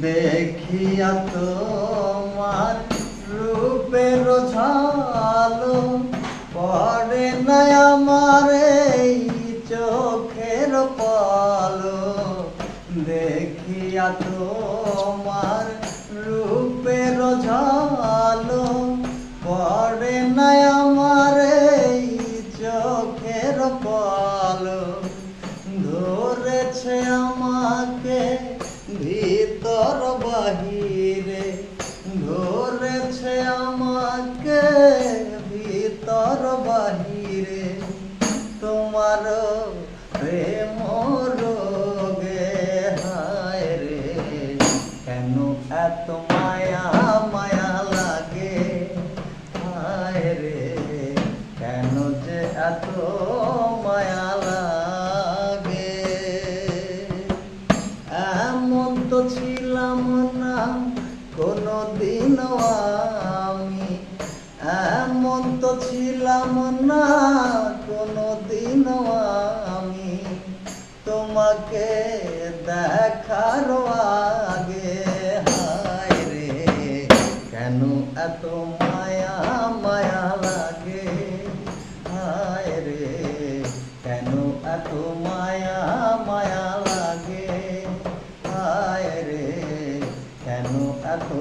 দেখিয়া তোমার রূপের ঝালো পড়ে না আমার এই চোখের পালো। দেখিয়া তোমার রূপের ঝালো পড়ে না আমার এই চোখের পালো। ধরেছে আমাকে ভিতর বাহিরে, ধরেছে আমাকে ভিতর বাহিরে। তোমার প্রেম রোগে হায় রে, কেন এত মায়া মায়া লাগে হায় রে, কেন যে এত মায়া লাগে। এমন তো ছিলাম না কোনদিন আমি, এমন তো ছিলাম না কোনদিন আমি, তোমাকে দেখার আগে হায় রে, কেন এত মায়া মায়া লাগে হায় রে, কেন এত মায়া মায়া লাগে হায় রে, কেন এত